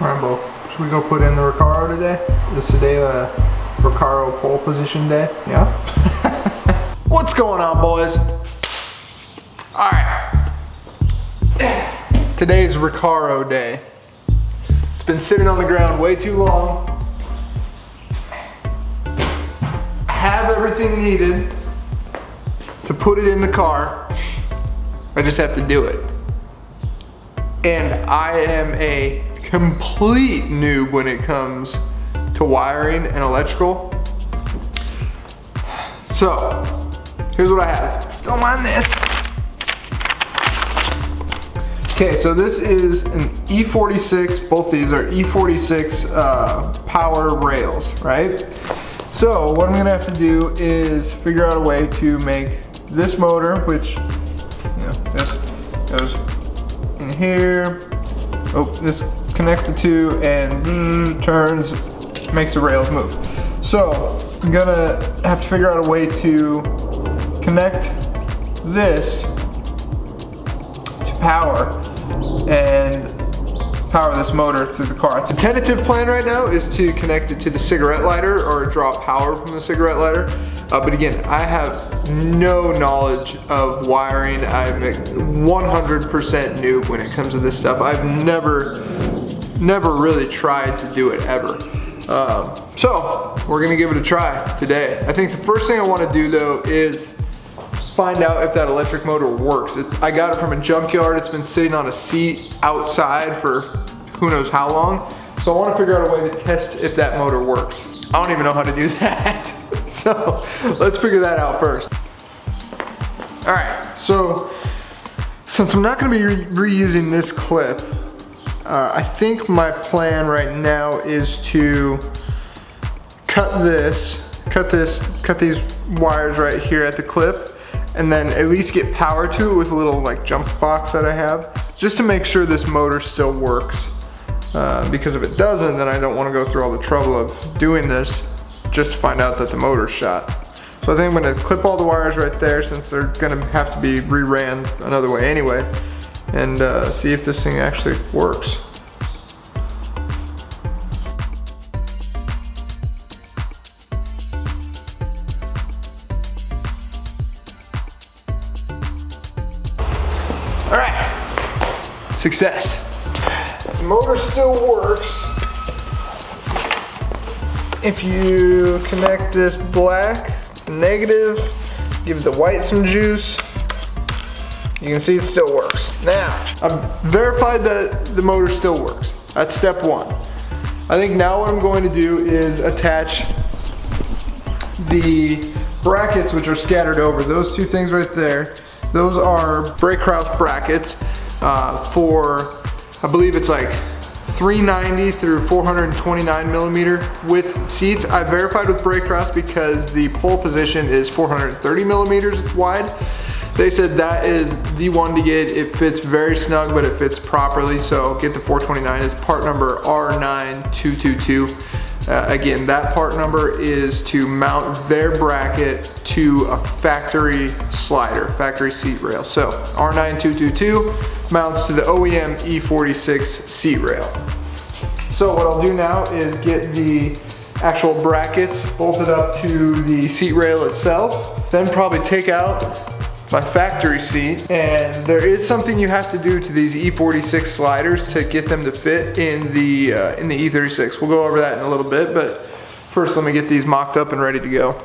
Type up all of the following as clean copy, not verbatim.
Alright, Bo, should we go put in the Recaro today? Is today the Recaro pole position day? Yeah? What's going on, boys? Alright. Today's Recaro day. It's been sitting on the ground way too long. I have everything needed to put it in the car. I just have to do it. And I am a complete noob when it comes to wiring and electrical. So, here's what I have. Don't mind this. Okay, so this is an E36, both these are E36 power rails, right? So what I'm gonna have to do is figure out a way to make this motor, which, this goes in here. Oh, this connects the two and turns, makes the rails move. So I'm gonna have to figure out a way to connect this to power and power this motor through the car. The tentative plan right now is to connect it to the cigarette lighter or draw power from the cigarette lighter. But again, I have no knowledge of wiring. I'm 100% noob when it comes to this stuff. I've never really tried to do it ever. So we're gonna give it a try today. I think the first thing I wanna do though is find out if that electric motor works. I got it from a junkyard. It's been sitting on a seat outside for who knows how long. So I wanna figure out a way to test if that motor works. I don't even know how to do that. So let's figure that out first. All right, so since I'm not gonna be reusing this clip, I think my plan right now is to cut these wires right here at the clip, and then at least get power to it with a little like jump box that I have, just to make sure this motor still works. Because if it doesn't, then I don't want to go through all the trouble of doing this just to find out that the motor's shot. So I think I'm going to clip all the wires right there, since they're going to have to be re-ran another way anyway, and see if this thing actually works. All right, success. The motor still works if you connect this black, the negative, give the white some juice. You can see it still works. Now, I've verified that the motor still works. That's step one. I think now what I'm going to do is attach the brackets, which are scattered over. Those two things right there, those are brake house brackets for, I believe it's like 390 through 429 millimeter width seats. I verified with brake house because the pole position is 430 millimeters wide. They said that is the one to get. It fits very snug, but it fits properly, so get the 429. It's part number R9222. Again, that part number is to mount their bracket to a factory slider, factory seat rail. So R9222 mounts to the OEM E36 seat rail. So what I'll do now is get the actual brackets bolted up to the seat rail itself, then probably take out my factory seat. And there is something you have to do to these E46 sliders to get them to fit in the E36. We'll go over that in a little bit, but first let me get these mocked up and ready to go.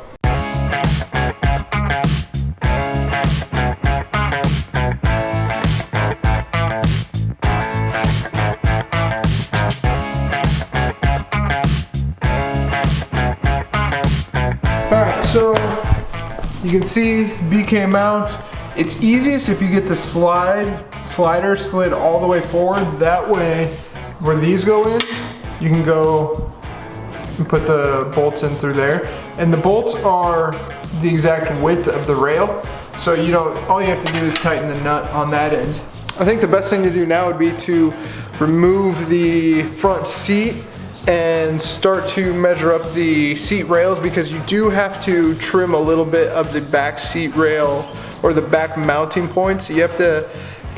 Alright, so you can see BK mounts. It's easiest if you get the slider slid all the way forward. That way, where these go in, you can go and put the bolts in through there. And the bolts are the exact width of the rail. So all you have to do is tighten the nut on that end. I think the best thing to do now would be to remove the front seat and start to measure up the seat rails, because you do have to trim a little bit of the back seat rail or the back mounting points. You have to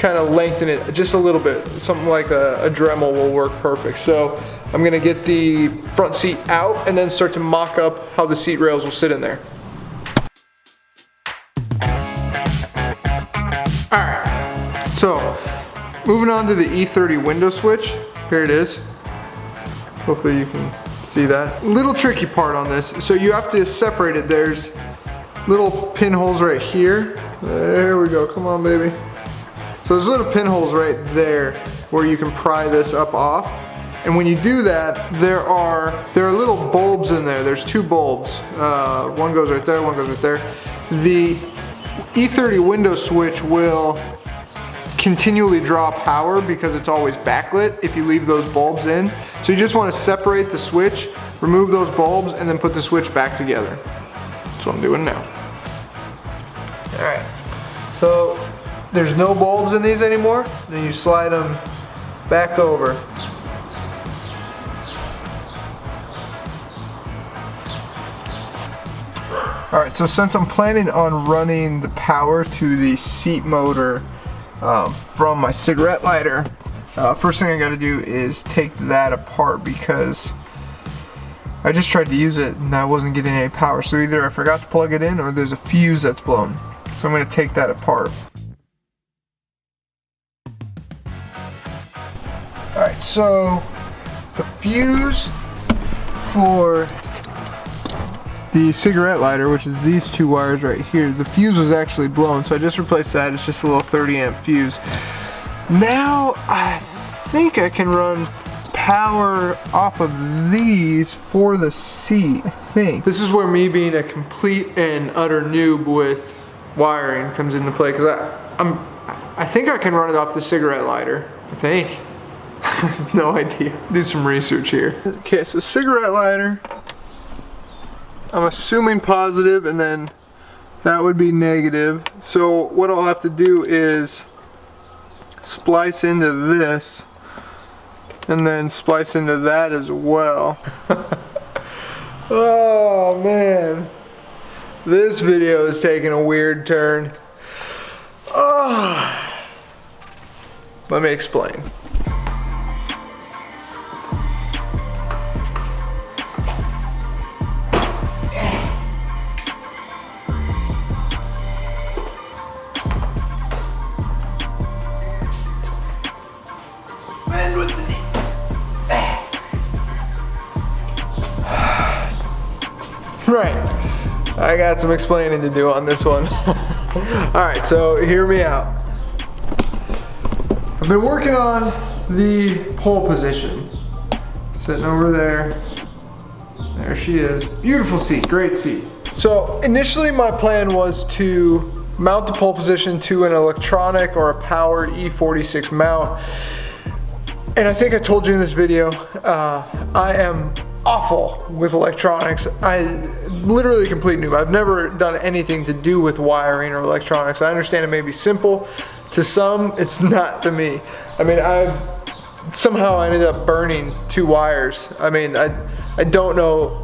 kind of lengthen it just a little bit. Something like a Dremel will work perfect. So I'm gonna get the front seat out and then start to mock up how the seat rails will sit in there. All right, so moving on to the E30 window switch. Here it is. Hopefully you can see that. Little tricky part on this. So you have to separate it. There's little pinholes right here. There we go, come on baby. So there's little pinholes right there where you can pry this up off. And when you do that, there are little bulbs in there. There's two bulbs. One goes right there, one goes right there. The E30 window switch will continually draw power because it's always backlit if you leave those bulbs in. So you just want to separate the switch, remove those bulbs, and then put the switch back together. That's what I'm doing now. All right, so there's no bulbs in these anymore. Then you slide them back over. All right, so since I'm planning on running the power to the seat motor from my cigarette lighter, first thing I gotta do is take that apart because I just tried to use it and I wasn't getting any power. So either I forgot to plug it in or there's a fuse that's blown. So I'm gonna take that apart. All right, so the fuse for the cigarette lighter, which is these two wires right here, the fuse was actually blown, so I just replaced that. It's just a little 30 amp fuse. Now I think I can run power off of these for the seat, I think. This is where me being a complete and utter noob with wiring comes into play, because I think I can run it off the cigarette lighter, I think. I have no idea. Do some research here. Okay, so cigarette lighter, I'm assuming positive, and then that would be negative. So what I'll have to do is splice into this and then splice into that as well. Oh man, this video is taking a weird turn. Oh. Let me explain. Right, I got some explaining to do on this one. Alright, so hear me out. I've been working on the pole position. Sitting over there. There she is. Beautiful seat, great seat. So initially my plan was to mount the pole position to an electronic or a powered E36 mount. And I think I told you in this video, I am awful with electronics. I literally complete noob. I've never done anything to do with wiring or electronics. I understand it may be simple to some, it's not to me. I mean, somehow I ended up burning 2 wires. I mean, I don't know.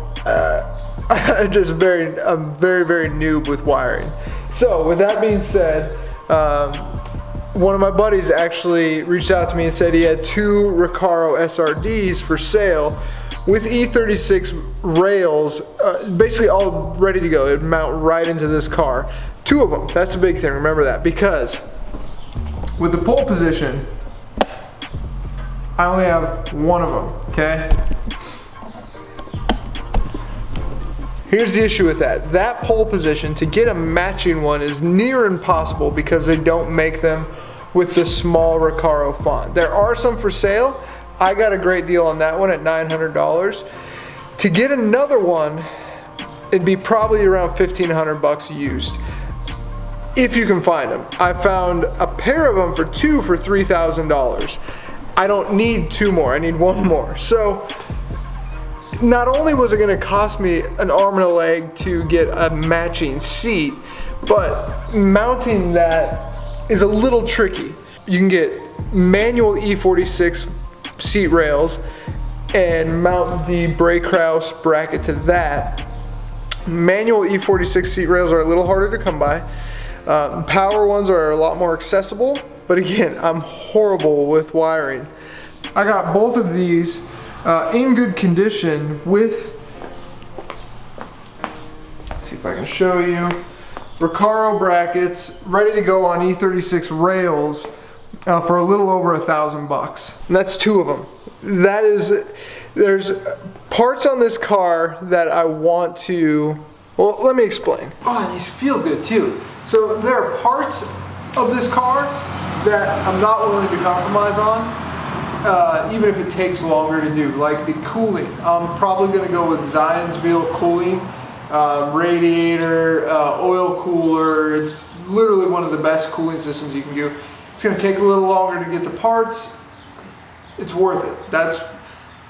I'm very, very noob with wiring. So with that being said, one of my buddies actually reached out to me and said he had 2 Recaro SRDs for sale with E36 rails, basically all ready to go. It'd mount right into this car. 2 of them, that's the big thing, remember that, because with the pole position, I only have 1 of them, okay? Here's the issue with that. That pole position, to get a matching one is near impossible because they don't make them with the small Recaro font. There are some for sale. I got a great deal on that one at $900. To get another one, it'd be probably around $1,500 used, if you can find them. I found a pair of them for 2 for $3,000. I don't need 2 more, I need 1 more. So not only was it gonna cost me an arm and a leg to get a matching seat, but mounting that is a little tricky. You can get manual E46 seat rails and mount the Recaro bracket to that. Manual E46 seat rails are a little harder to come by. Power ones are a lot more accessible, but again, I'm horrible with wiring. I got both of these in good condition with, let's see if I can show you, Recaro brackets ready to go on E36 rails for a little over $1,000. And that's 2 of them. That is, there's parts on this car that I want to, well, let me explain. Oh, these feel good too. So there are parts of this car that I'm not willing to compromise on, even if it takes longer to do, like the cooling. I'm probably gonna go with Zionsville cooling, radiator, oil cooler. It's literally one of the best cooling systems you can do. It's gonna take a little longer to get the parts. It's worth it. That's,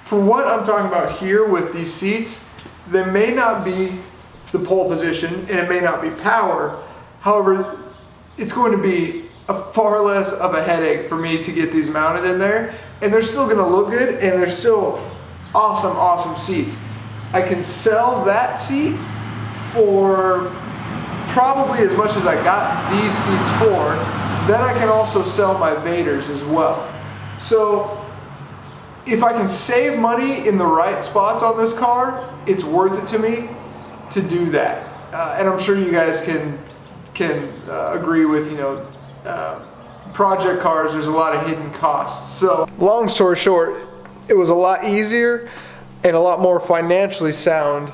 for what I'm talking about here with these seats, they may not be the pole position and it may not be power. However, it's going to be a far less of a headache for me to get these mounted in there, and they're still gonna look good and they're still awesome, awesome seats. I can sell that seat for probably as much as I got these seats for. Then I can also sell my Vaders as well. So if I can save money in the right spots on this car, it's worth it to me to do that. And I'm sure you guys can agree with, you know, project cars, there's a lot of hidden costs. So long story short, it was a lot easier and a lot more financially sound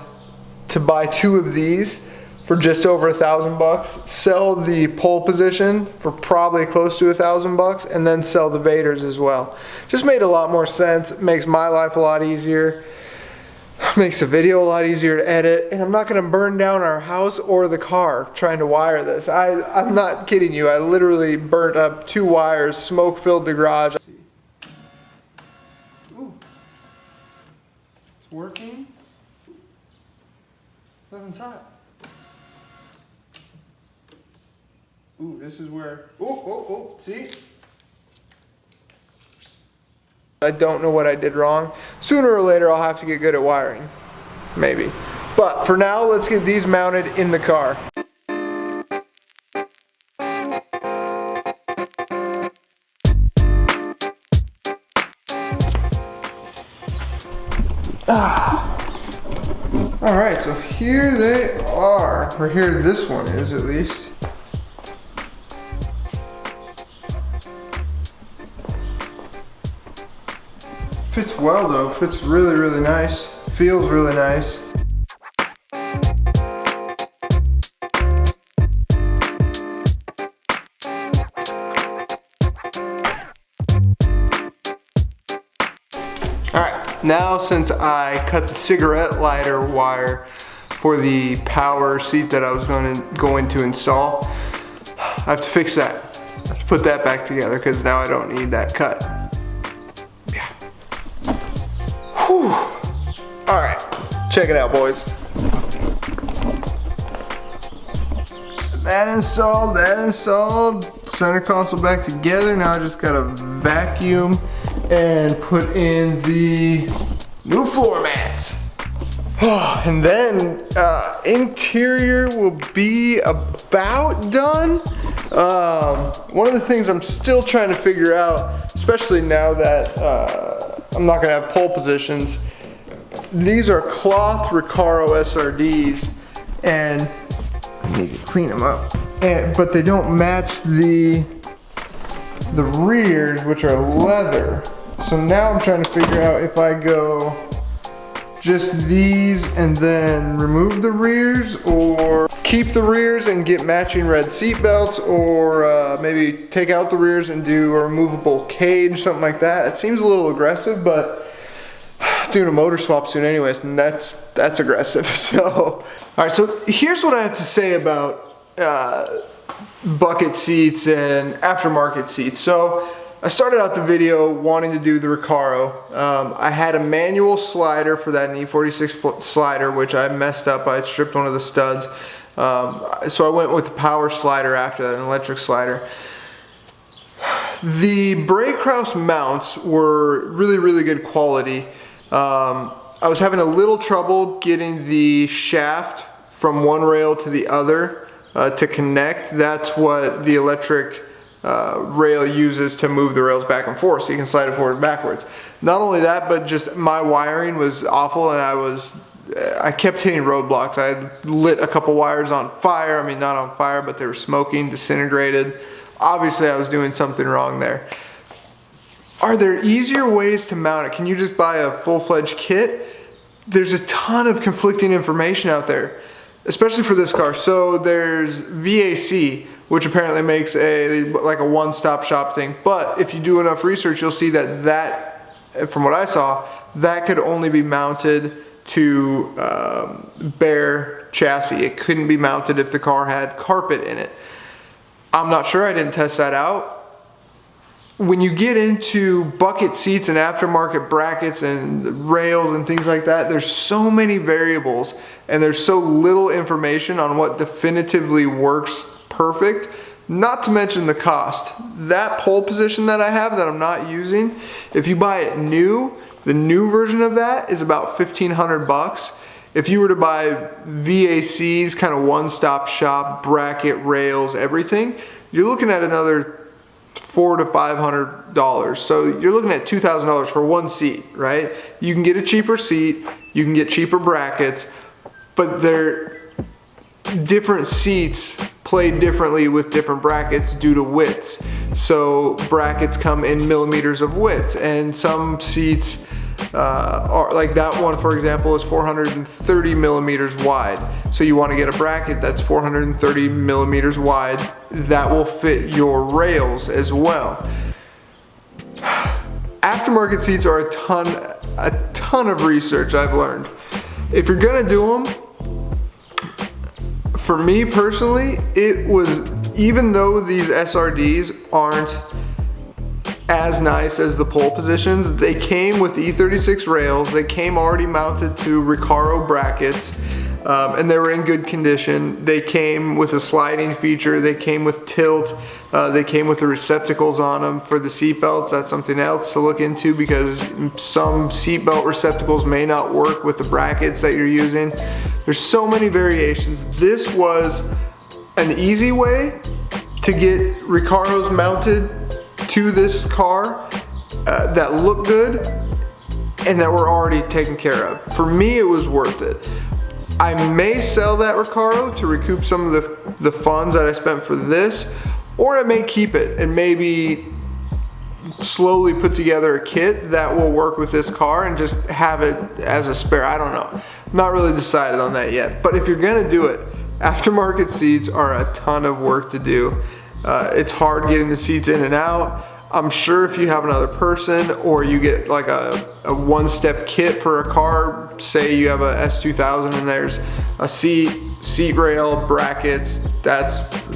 to buy 2 of these for just over $1,000, sell the pole position for probably close to $1,000, and then sell the Vaders as well. Just made a lot more sense. It makes my life a lot easier. Makes the video a lot easier to edit, and I'm not gonna burn down our house or the car trying to wire this. I'm not kidding you. I literally burnt up 2 wires, smoke filled the garage. Ooh. It's working. Nothing's hot. Ooh, this is where, see? I don't know what I did wrong. Sooner or later I'll have to get good at wiring, maybe. But for now, let's get these mounted in the car. All right, so here they are, or here this one is at least. Fits well though, fits really, really nice. Feels really nice. Alright, now since I cut the cigarette lighter wire for the power seat that I was going to install, I have to fix that. I have to put that back together because now I don't need that cut. Alright, check it out, boys. That installed, center console back together. Now I just gotta vacuum and put in the new floor mats. And then interior will be about done. One of the things I'm still trying to figure out, especially now that I'm not gonna have pole positions, these are cloth Recaro SRDs, and I need to clean them up. But they don't match the rears, which are leather. So now I'm trying to figure out if I go just these and then remove the rears, or keep the rears and get matching red seat belts, or maybe take out the rears and do a removable cage, something like that. It seems a little aggressive, but doing a motor swap soon anyways, and that's aggressive. So, all right, so here's what I have to say about bucket seats and aftermarket seats. So I started out the video wanting to do the Recaro. I had a manual slider for that, an E46 slider, which I messed up. I stripped one of the studs. So I went with the power slider after that, an electric slider. The Recaro mounts were really, really good quality. I was having a little trouble getting the shaft from one rail to the other to connect. That's what the electric rail uses to move the rails back and forth, so you can slide it forward and backwards. Not only that, but just my wiring was awful, and I kept hitting roadblocks. I had lit a couple wires on fire. I mean, not on fire, but they were smoking, disintegrated. Obviously, I was doing something wrong there. Are there easier ways to mount it? Can you just buy a full-fledged kit? There's a ton of conflicting information out there, especially for this car. So there's VAC, which apparently makes like a one-stop shop thing. But if you do enough research, you'll see that from what I saw, that could only be mounted to bare chassis. It couldn't be mounted if the car had carpet in it. I'm not sure, I didn't test that out. When you get into bucket seats and aftermarket brackets and rails and things like that, there's so many variables and there's so little information on what definitively works perfect, not to mention the cost. That pole position that I have that I'm not using, if you buy it new, the new version of that is about $1,500. If you were to buy VAC's kind of one-stop shop, bracket, rails, everything, you're looking at another $400 to $500. So you're looking at $2,000 for one seat, right? You can get a cheaper seat, you can get cheaper brackets, but different seats play differently with different brackets due to widths. So brackets come in millimeters of width, and some seats are like that one, for example, is 430 millimeters wide. So you want to get a bracket that's 430 millimeters wide that will fit your rails as well. Aftermarket seats are a ton of research I've learned. If you're gonna do them, for me personally, it was, even though these SRDs aren't as nice as the pole positions, they came with the E36 rails, they came already mounted to Recaro brackets, and they were in good condition. They came with a sliding feature, they came with tilt, they came with the receptacles on them for the seat belts. That's something else to look into, because some seat belt receptacles may not work with the brackets that you're using. There's so many variations. This was an easy way to get Recaros mounted to this car that look good and that were already taken care of. For me, it was worth it. I may sell that Recaro to recoup some of the funds that I spent for this, or I may keep it and maybe slowly put together a kit that will work with this car and just have it as a spare. I don't know. I'm not really decided on that yet. But if you're gonna do it, aftermarket seats are a ton of work to do. It's hard getting the seats in and out. I'm sure if you have another person, or you get like a one-step kit for a car, say you have a S2000 and there's a seat rail, brackets,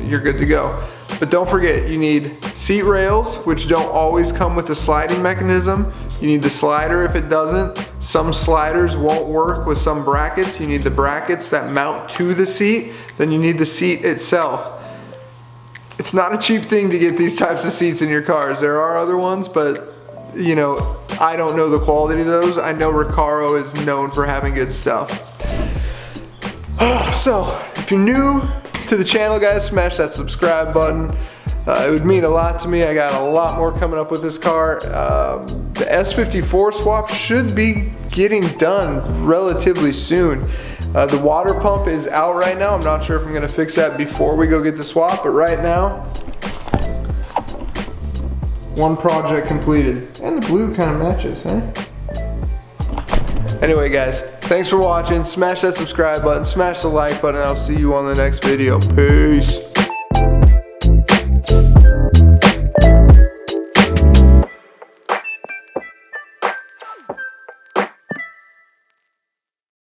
you're good to go. But don't forget, you need seat rails, which don't always come with a sliding mechanism. You need the slider if it doesn't. Some sliders won't work with some brackets. You need the brackets that mount to the seat. Then you need the seat itself. It's not a cheap thing to get these types of seats in your cars. There are other ones, but you know, I don't know the quality of those. I know Recaro is known for having good stuff. So, if you're new to the channel, guys, smash that subscribe button. It would mean a lot to me. I got a lot more coming up with this car. The S54 swap should be getting done relatively soon. The water pump is out right now. I'm not sure if I'm gonna fix that before we go get the swap, but right now, one project completed. And the blue kind of matches, eh? Anyway, guys, thanks for watching. Smash that subscribe button, smash the like button. I'll see you on the next video. Peace.